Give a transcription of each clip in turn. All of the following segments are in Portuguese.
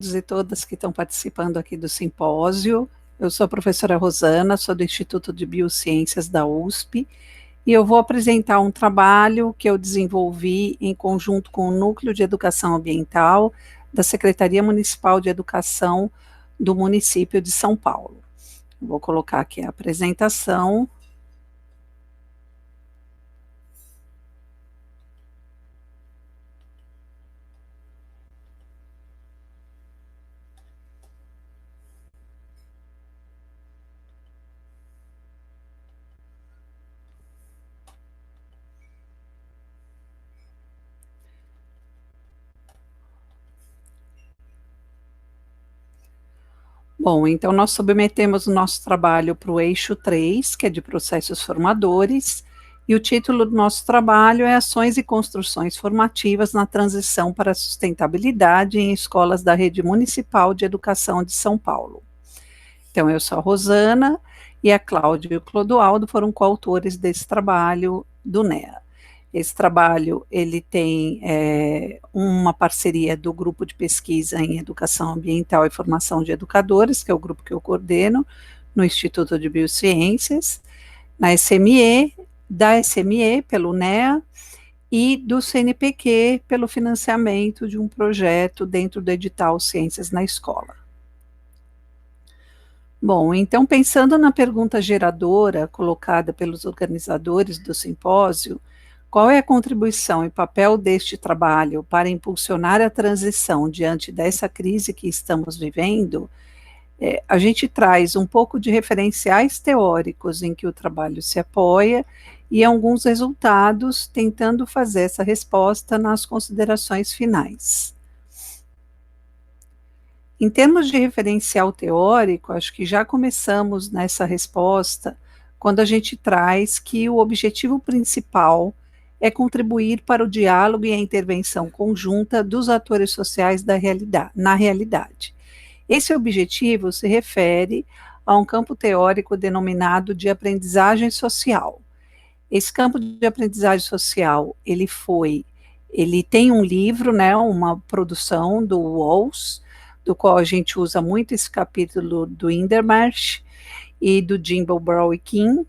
e todas que estão participando aqui do simpósio. Eu sou a professora Rosana, sou do Instituto de Biociências da USP, e eu vou apresentar um trabalho que eu desenvolvi em conjunto com o Núcleo de Educação Ambiental da Secretaria Municipal de Educação do município de São Paulo. Vou colocar aqui a apresentação. Bom, então nós submetemos o nosso trabalho para o eixo 3, que é de processos formadores, e o título do nosso trabalho é Ações e Construções Formativas na Transição para a Sustentabilidade em Escolas da Rede Municipal de Educação de São Paulo. Então, eu sou a Rosana, e a Cláudia e o Clodoaldo foram coautores desse trabalho do NEA. Esse trabalho, ele tem uma parceria do Grupo de Pesquisa em Educação Ambiental e Formação de Educadores, que é o grupo que eu coordeno, no Instituto de Biociências, na SME, da SME, pelo NEA, e do CNPq, pelo financiamento de um projeto dentro do edital Ciências na Escola. Bom, então, pensando na pergunta geradora colocada pelos organizadores do simpósio, qual é a contribuição e papel deste trabalho para impulsionar a transição diante dessa crise que estamos vivendo? A gente traz um pouco de referenciais teóricos em que o trabalho se apoia e alguns resultados tentando fazer essa resposta nas considerações finais. Em termos de referencial teórico, acho que já começamos nessa resposta quando a gente traz que o objetivo principal é contribuir para o diálogo e a intervenção conjunta dos atores sociais na realidade. Esse objetivo se refere a um campo teórico denominado de aprendizagem social. Esse campo de aprendizagem social, ele tem um livro, né, uma produção do Walls, do qual a gente usa muito esse capítulo do Indermarsh e do Jimbo Brown e Kim,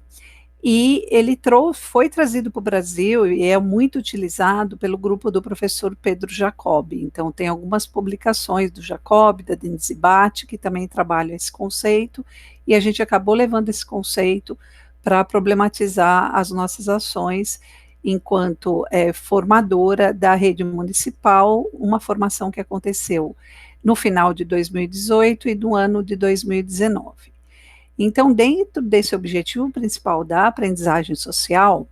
e ele foi trazido para o Brasil e é muito utilizado pelo grupo do professor Pedro Jacob. Então, tem algumas publicações do Jacob, da Denise Bate, que também trabalham esse conceito, e a gente acabou levando esse conceito para problematizar as nossas ações enquanto formadora da rede municipal, uma formação que aconteceu no final de 2018 e no ano de 2019. Então, dentro desse objetivo principal da aprendizagem social,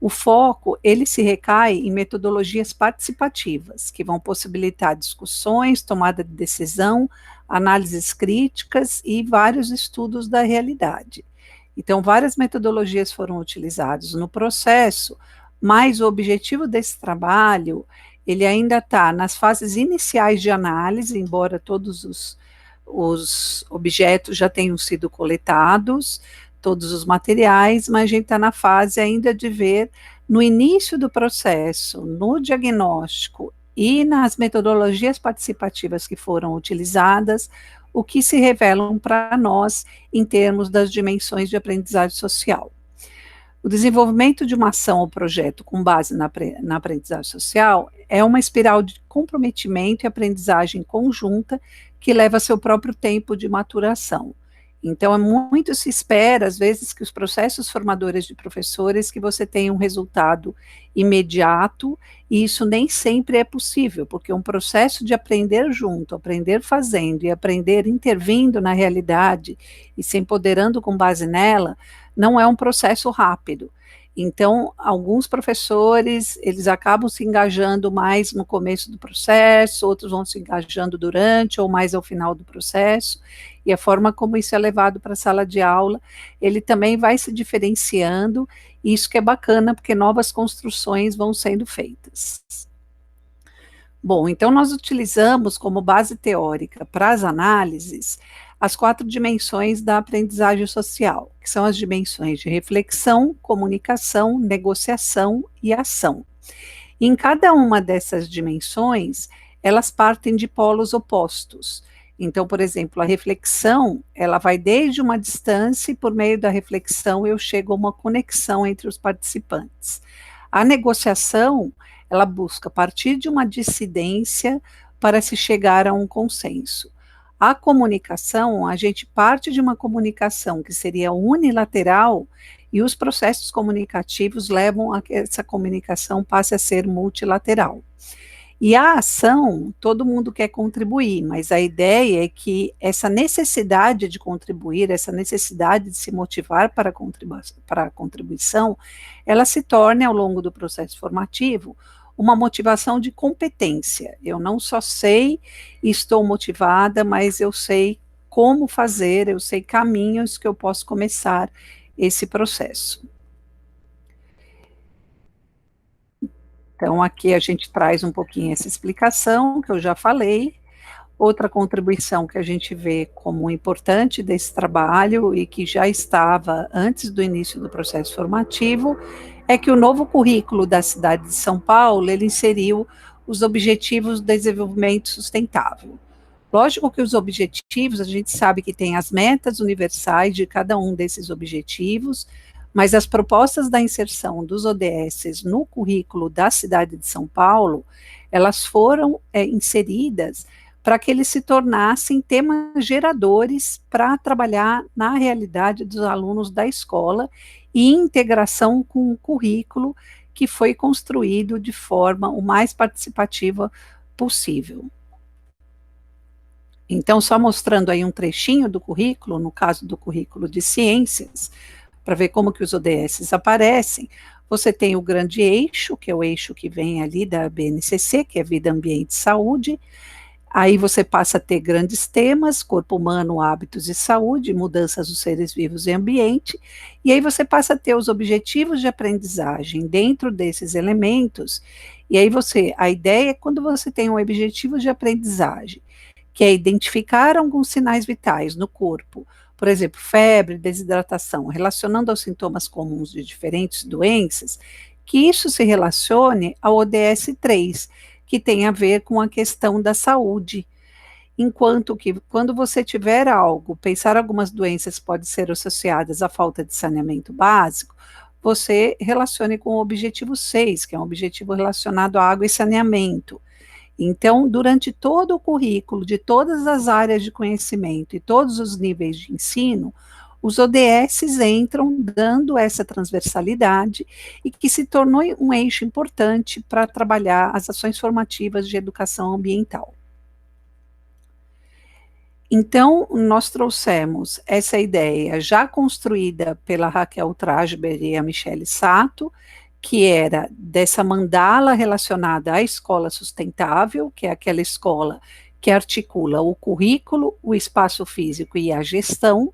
o foco, ele se recai em metodologias participativas, que vão possibilitar discussões, tomada de decisão, análises críticas e vários estudos da realidade. Então, várias metodologias foram utilizadas no processo, mas o objetivo desse trabalho, ele ainda está nas fases iniciais de análise, embora todos os objetos já tenham sido coletados, todos os materiais, mas a gente está na fase ainda de ver, no início do processo, no diagnóstico e nas metodologias participativas que foram utilizadas, o que se revelam para nós em termos das dimensões de aprendizagem social. O desenvolvimento de uma ação ou projeto com base na aprendizagem social é uma espiral de comprometimento e aprendizagem conjunta que leva seu próprio tempo de maturação. Então, muito se espera, às vezes, que os processos formadores de professores, que você tenha um resultado imediato, e isso nem sempre é possível, porque um processo de aprender junto, aprender fazendo e aprender intervindo na realidade e se empoderando com base nela, não é um processo rápido. Então, alguns professores, eles acabam se engajando mais no começo do processo, outros vão se engajando durante ou mais ao final do processo, e a forma como isso é levado para a sala de aula, ele também vai se diferenciando, e isso que é bacana, porque novas construções vão sendo feitas. Bom, então nós utilizamos como base teórica para as análises as 4 dimensões da aprendizagem social, que são as dimensões de reflexão, comunicação, negociação e ação. E em cada uma dessas dimensões, elas partem de polos opostos. Então, por exemplo, a reflexão, ela vai desde uma distância e por meio da reflexão eu chego a uma conexão entre os participantes. A negociação, ela busca partir de uma dissidência para se chegar a um consenso. A comunicação, a gente parte de uma comunicação que seria unilateral e os processos comunicativos levam a que essa comunicação passe a ser multilateral. E a ação, todo mundo quer contribuir, mas a ideia é que essa necessidade de contribuir, essa necessidade de se motivar para a contribuição, ela se torne, ao longo do processo formativo, uma motivação de competência. Eu não só sei e estou motivada, mas eu sei como fazer, eu sei caminhos que eu posso começar esse processo. Então, aqui a gente traz um pouquinho essa explicação que eu já falei. Outra contribuição que a gente vê como importante desse trabalho e que já estava antes do início do processo formativo é que o novo currículo da cidade de São Paulo, ele inseriu os objetivos do desenvolvimento sustentável. Lógico que os objetivos, a gente sabe que tem as metas universais de cada um desses objetivos, mas as propostas da inserção dos ODS no currículo da cidade de São Paulo, elas foram inseridas para que eles se tornassem temas geradores para trabalhar na realidade dos alunos da escola e integração com o currículo que foi construído de forma o mais participativa possível. Então, só mostrando aí um trechinho do currículo, no caso do currículo de ciências, para ver como que os ODS aparecem, você tem o grande eixo, que é o eixo que vem ali da BNCC, que é Vida, Ambiente e Saúde. Aí você passa a ter grandes temas, corpo humano, hábitos e saúde, mudanças dos seres vivos e ambiente, e aí você passa a ter os objetivos de aprendizagem dentro desses elementos, e aí a ideia é quando você tem um objetivo de aprendizagem, que é identificar alguns sinais vitais no corpo, por exemplo, febre, desidratação, relacionando aos sintomas comuns de diferentes doenças, que isso se relacione ao ODS 3, que tem a ver com a questão da saúde. Enquanto que, quando você tiver algo, pensar algumas doenças podem ser associadas à falta de saneamento básico, você relacione com o objetivo 6, que é um objetivo relacionado à água e saneamento. Então, durante todo o currículo, de todas as áreas de conhecimento e todos os níveis de ensino, os ODS entram dando essa transversalidade e que se tornou um eixo importante para trabalhar as ações formativas de educação ambiental. Então, nós trouxemos essa ideia já construída pela Raquel Trasberg e a Michele Sato, que era dessa mandala relacionada à escola sustentável, que é aquela escola que articula o currículo, o espaço físico e a gestão,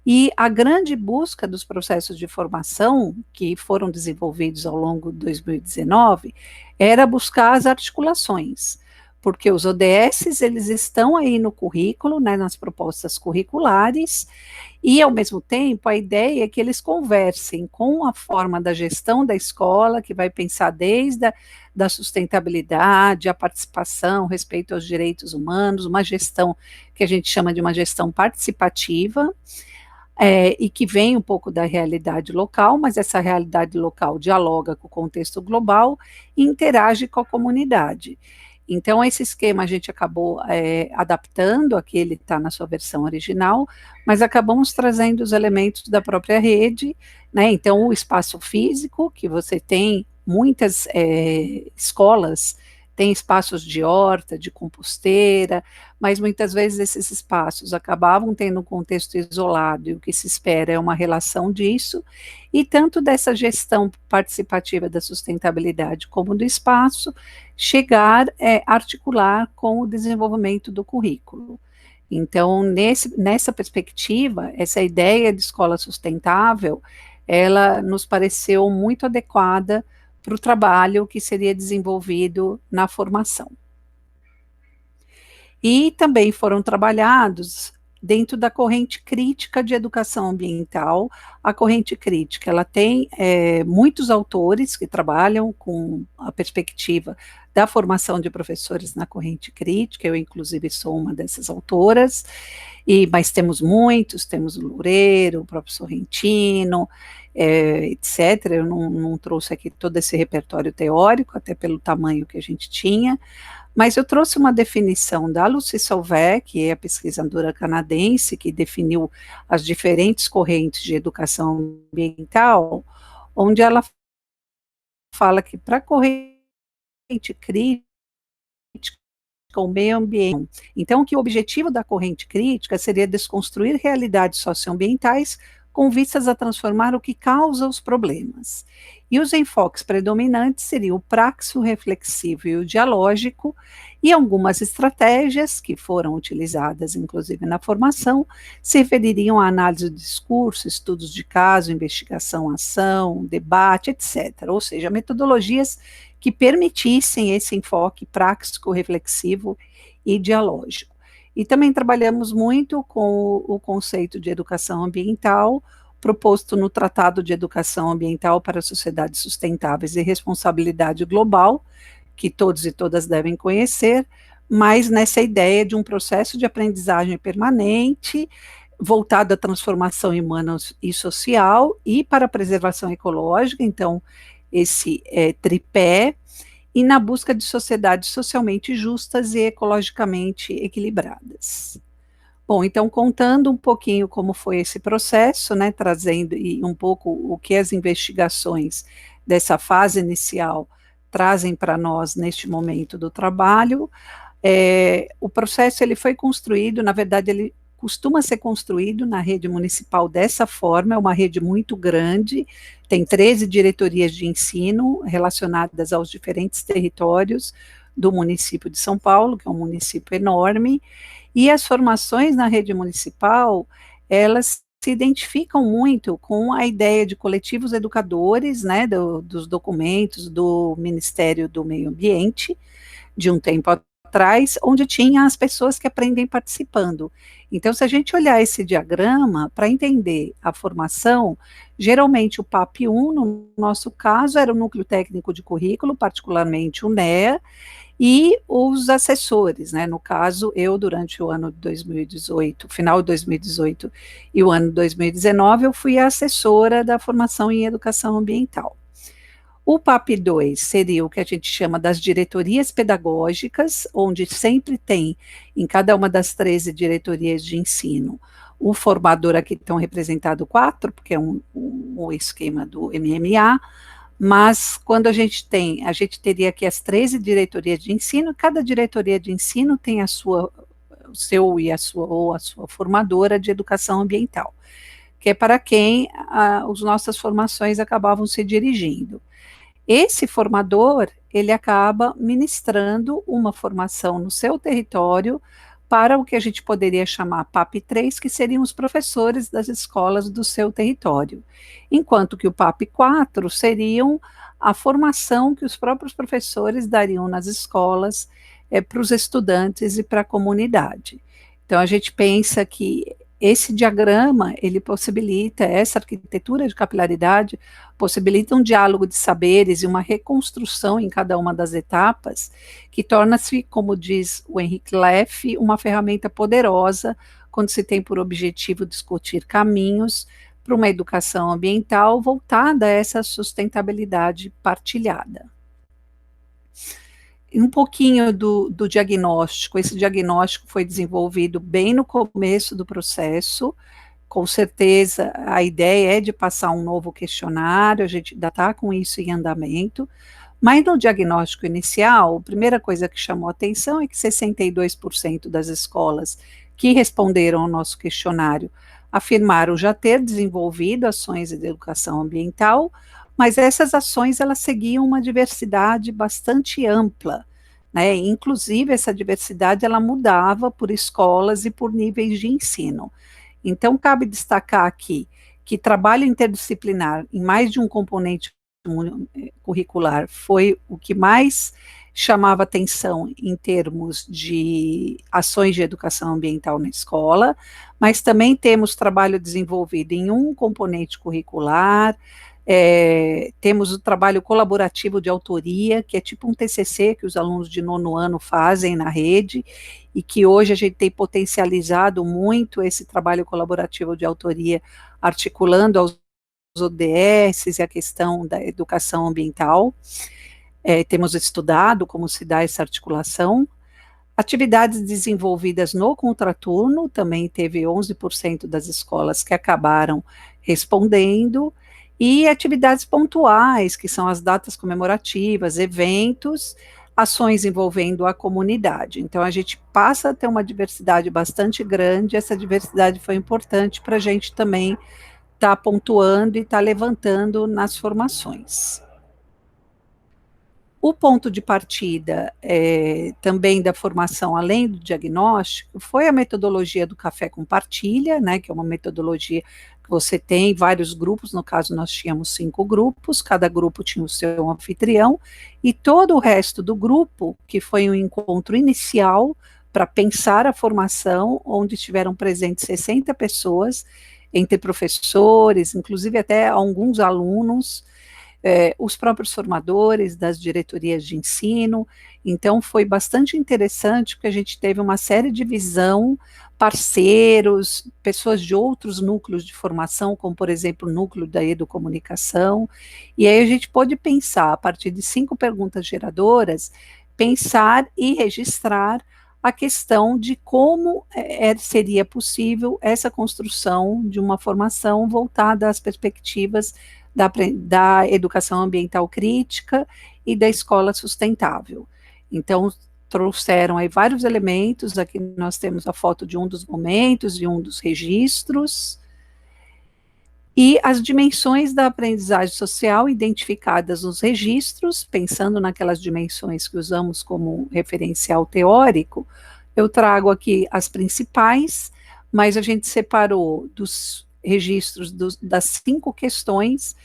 e a grande busca dos processos de formação que foram desenvolvidos ao longo de 2019 era buscar as articulações, porque os ODS eles estão aí no currículo, né, nas propostas curriculares, e, ao mesmo tempo, a ideia é que eles conversem com a forma da gestão da escola, que vai pensar desde da sustentabilidade, a participação, respeito aos direitos humanos, uma gestão que a gente chama de uma gestão participativa, e que vem um pouco da realidade local, mas essa realidade local dialoga com o contexto global e interage com a comunidade. Então, esse esquema a gente acabou adaptando, aqui ele está na sua versão original, mas acabamos trazendo os elementos da própria rede, né? Então, o espaço físico, que você tem muitas escolas, tem espaços de horta, de composteira, mas muitas vezes esses espaços acabavam tendo um contexto isolado, e o que se espera é uma relação disso, e tanto dessa gestão participativa da sustentabilidade como do espaço, chegar a articular com o desenvolvimento do currículo. Então, nessa perspectiva, essa ideia de escola sustentável, ela nos pareceu muito adequada para o trabalho que seria desenvolvido na formação. E também foram trabalhados dentro da corrente crítica de educação ambiental. A corrente crítica, ela tem muitos autores que trabalham com a perspectiva da formação de professores na corrente crítica, eu inclusive sou uma dessas autoras, mas temos muitos, temos o Loureiro, o próprio Sorrentino, etc. Eu não trouxe aqui todo esse repertório teórico, até pelo tamanho que a gente tinha, mas eu trouxe uma definição da Lucy Solvay, que é a pesquisadora canadense, que definiu as diferentes correntes de educação ambiental, onde ela fala que para a corrente crítica, o meio ambiente. Então, que o objetivo da corrente crítica seria desconstruir realidades socioambientais com vistas a transformar o que causa os problemas. E os enfoques predominantes seriam o praxo-reflexivo e o dialógico, e algumas estratégias que foram utilizadas, inclusive na formação, se refeririam à análise do discurso, estudos de caso, investigação, ação, debate, etc. Ou seja, metodologias que permitissem esse enfoque prático, reflexivo e dialógico. E também trabalhamos muito com o conceito de educação ambiental, proposto no Tratado de Educação Ambiental para Sociedades Sustentáveis e Responsabilidade Global, que todos e todas devem conhecer, mas nessa ideia de um processo de aprendizagem permanente, voltado à transformação humana e social e para a preservação ecológica, então, esse tripé, e na busca de sociedades socialmente justas e ecologicamente equilibradas. Bom, então, contando um pouquinho como foi esse processo, né, trazendo e um pouco o que as investigações dessa fase inicial trazem para nós neste momento do trabalho, o processo ele foi construído, na verdade, ele costuma ser construído na rede municipal dessa forma, é uma rede muito grande, tem 13 diretorias de ensino relacionadas aos diferentes territórios do município de São Paulo, que é um município enorme, e as formações na rede municipal, elas se identificam muito com a ideia de coletivos educadores, né, dos documentos do Ministério do Meio Ambiente, de um tempo atrás, onde tinha as pessoas que aprendem participando. Então, se a gente olhar esse diagrama, para entender a formação, geralmente o PAP-1, no nosso caso, era o Núcleo Técnico de Currículo, particularmente o NEA, e os assessores, né, no caso, eu durante o ano de 2018, final de 2018 e o ano de 2019, eu fui a assessora da formação em educação ambiental. O PAP2 seria o que a gente chama das diretorias pedagógicas, onde sempre tem, em cada uma das 13 diretorias de ensino, o formador, aqui estão representados 4, porque é um esquema do MMA, mas quando a gente teria aqui as 13 diretorias de ensino, cada diretoria de ensino tem a sua formadora de educação ambiental, que é para quem as nossas formações acabavam se dirigindo. Esse formador, ele acaba ministrando uma formação no seu território para o que a gente poderia chamar PAP3, que seriam os professores das escolas do seu território, enquanto que o PAP4 seriam a formação que os próprios professores dariam nas escolas para os estudantes e para a comunidade. Então, a gente pensa que esse diagrama, ele possibilita, essa arquitetura de capilaridade, possibilita um diálogo de saberes e uma reconstrução em cada uma das etapas, que torna-se, como diz o Henrique Leff, uma ferramenta poderosa quando se tem por objetivo discutir caminhos para uma educação ambiental voltada a essa sustentabilidade partilhada. Um pouquinho do diagnóstico, esse diagnóstico foi desenvolvido bem no começo do processo, com certeza a ideia é de passar um novo questionário, a gente ainda está com isso em andamento, mas no diagnóstico inicial, a primeira coisa que chamou a atenção é que 62% das escolas que responderam ao nosso questionário afirmaram já ter desenvolvido ações de educação ambiental, mas essas ações elas seguiam uma diversidade bastante ampla, né? Inclusive essa diversidade ela mudava por escolas e por níveis de ensino. Então cabe destacar aqui que trabalho interdisciplinar em mais de um componente curricular foi o que mais chamava atenção em termos de ações de educação ambiental na escola, mas também temos trabalho desenvolvido em um componente curricular, temos o trabalho colaborativo de autoria, que é tipo um TCC que os alunos de nono ano fazem na rede, e que hoje a gente tem potencializado muito esse trabalho colaborativo de autoria, articulando aos ODS e a questão da educação ambiental. Temos estudado como se dá essa articulação. Atividades desenvolvidas no contraturno, também teve 11% das escolas que acabaram respondendo, e atividades pontuais, que são as datas comemorativas, eventos, ações envolvendo a comunidade. Então, a gente passa a ter uma diversidade bastante grande, essa diversidade foi importante para a gente também estar pontuando e estar levantando nas formações. O ponto de partida também da formação, além do diagnóstico, foi a metodologia do café com partilha, né, que é uma metodologia que você tem vários grupos, no caso nós tínhamos 5 grupos, cada grupo tinha o seu anfitrião, e todo o resto do grupo, que foi um encontro inicial para pensar a formação, onde estiveram presentes 60 pessoas, entre professores, inclusive até alguns alunos, os próprios formadores das diretorias de ensino. Então foi bastante interessante, porque a gente teve uma série de visão, parceiros, pessoas de outros núcleos de formação, como por exemplo o núcleo da educomunicação, e aí a gente pôde pensar, a partir de 5 perguntas geradoras, pensar e registrar a questão de como seria possível essa construção de uma formação voltada às perspectivas da educação ambiental crítica e da escola sustentável. Então, trouxeram aí vários elementos, aqui nós temos a foto de um dos momentos e um dos registros, e as dimensões da aprendizagem social identificadas nos registros, pensando naquelas dimensões que usamos como referencial teórico, eu trago aqui as principais, mas a gente separou dos registros das 5 questões,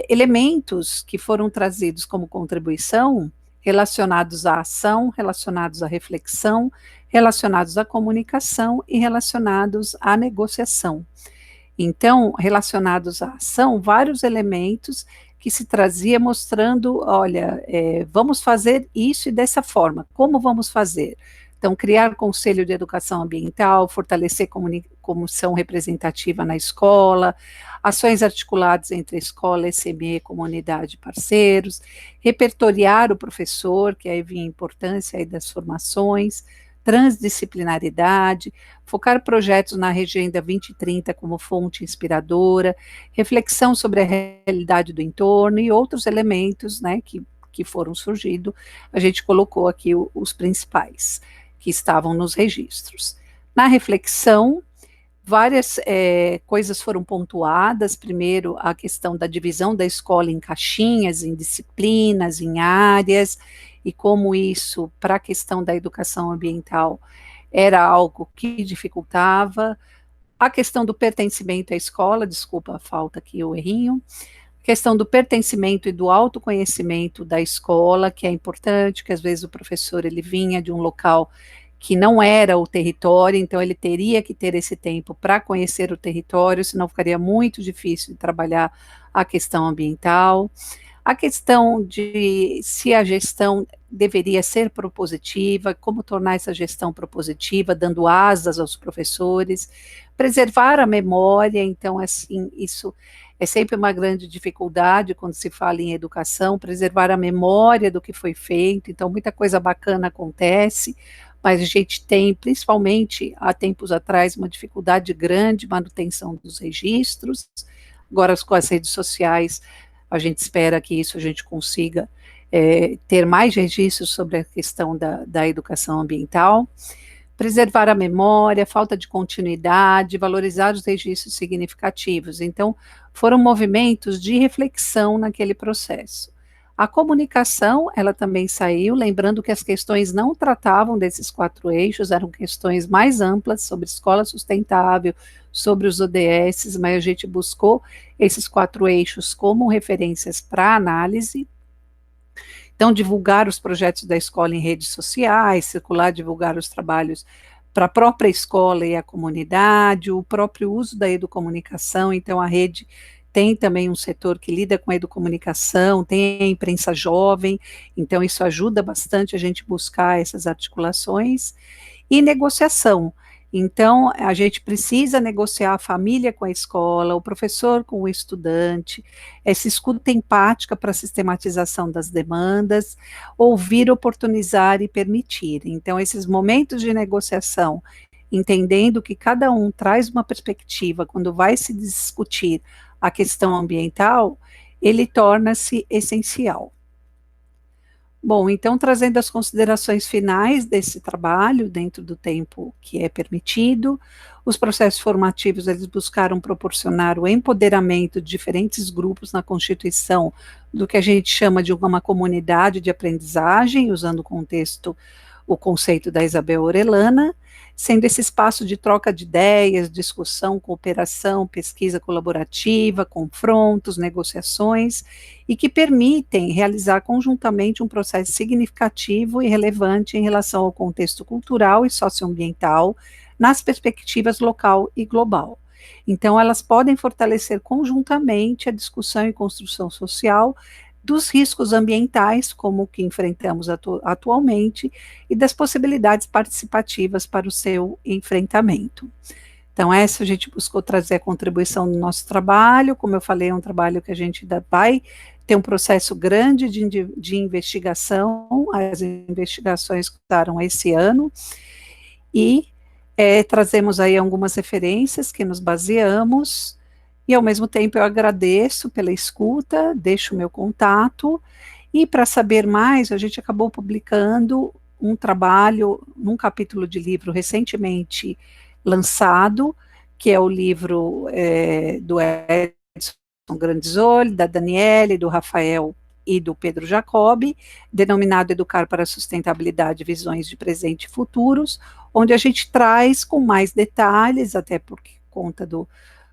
elementos que foram trazidos como contribuição, relacionados à ação, relacionados à reflexão, relacionados à comunicação e relacionados à negociação. Então, relacionados à ação, vários elementos que se trazia mostrando, olha, vamos fazer isso e dessa forma, como vamos fazer? Então, criar conselho de educação ambiental, fortalecer comissão representativa na escola, ações articuladas entre a escola, SME, comunidade e parceiros, repertoriar o professor, que aí vinha a importância aí das formações, transdisciplinaridade, focar projetos na Agenda 2030 como fonte inspiradora, reflexão sobre a realidade do entorno e outros elementos, né, que foram surgindo, a gente colocou aqui os principais, que estavam nos registros. Na reflexão, várias coisas foram pontuadas, primeiro a questão da divisão da escola em caixinhas, em disciplinas, em áreas, e como isso, para a questão da educação ambiental, era algo que dificultava. A questão do pertencimento à escola, desculpa, falta aqui o errinho, questão do pertencimento e do autoconhecimento da escola, que é importante, que às vezes o professor ele vinha de um local que não era o território, então ele teria que ter esse tempo para conhecer o território, senão ficaria muito difícil de trabalhar a questão ambiental. A questão de se a gestão deveria ser propositiva, como tornar essa gestão propositiva, dando asas aos professores, preservar a memória, então, assim, isso é sempre uma grande dificuldade quando se fala em educação, preservar a memória do que foi feito, então muita coisa bacana acontece, mas a gente tem, principalmente há tempos atrás, uma dificuldade grande de manutenção dos registros, agora com as redes sociais, a gente espera que isso a gente consiga ter mais registros sobre a questão da educação ambiental, preservar a memória, falta de continuidade, valorizar os registros significativos. Então, foram movimentos de reflexão naquele processo. A comunicação, ela também saiu, lembrando que as questões não tratavam desses 4 eixos, eram questões mais amplas sobre escola sustentável, sobre os ODS, mas a gente buscou esses 4 eixos como referências para análise. Então, divulgar os projetos da escola em redes sociais, circular, divulgar os trabalhos para a própria escola e a comunidade, o próprio uso da educomunicação. Então, a rede tem também um setor que lida com a educomunicação, tem a imprensa jovem, então isso ajuda bastante a gente buscar essas articulações. E negociação. Então, a gente precisa negociar a família com a escola, o professor com o estudante, essa escuta empática para a sistematização das demandas, ouvir, oportunizar e permitir. Então, esses momentos de negociação, entendendo que cada um traz uma perspectiva quando vai se discutir a questão ambiental, ele torna-se essencial. Bom, então, trazendo as considerações finais desse trabalho, dentro do tempo que é permitido, os processos formativos, eles buscaram proporcionar o empoderamento de diferentes grupos na constituição do que a gente chama de uma comunidade de aprendizagem, usando o conceito da Isabel Orellana, sendo esse espaço de troca de ideias, discussão, cooperação, pesquisa colaborativa, confrontos, negociações, e que permitem realizar conjuntamente um processo significativo e relevante em relação ao contexto cultural e socioambiental, nas perspectivas local e global. Então, elas podem fortalecer conjuntamente a discussão e construção social dos riscos ambientais, como o que enfrentamos atualmente, e das possibilidades participativas para o seu enfrentamento. Então, essa a gente buscou trazer a contribuição do nosso trabalho, como eu falei, é um trabalho que a gente ainda vai ter um processo grande de investigação, as investigações que estaram esse ano, e trazemos aí algumas referências que nos baseamos, e ao mesmo tempo eu agradeço pela escuta, deixo o meu contato, e para saber mais, a gente acabou publicando um trabalho num capítulo de livro recentemente lançado, que é o livro do Edson Grandizoli, da Daniele, do Rafael e do Pedro Jacobi, denominado Educar para a Sustentabilidade, Visões de Presente e Futuros, onde a gente traz com mais detalhes, até por conta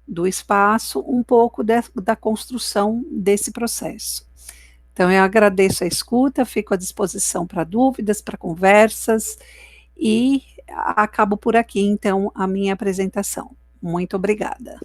do espaço, um pouco da construção desse processo. Então, eu agradeço a escuta, fico à disposição para dúvidas, para conversas, e acabo por aqui, então, a minha apresentação. Muito obrigada.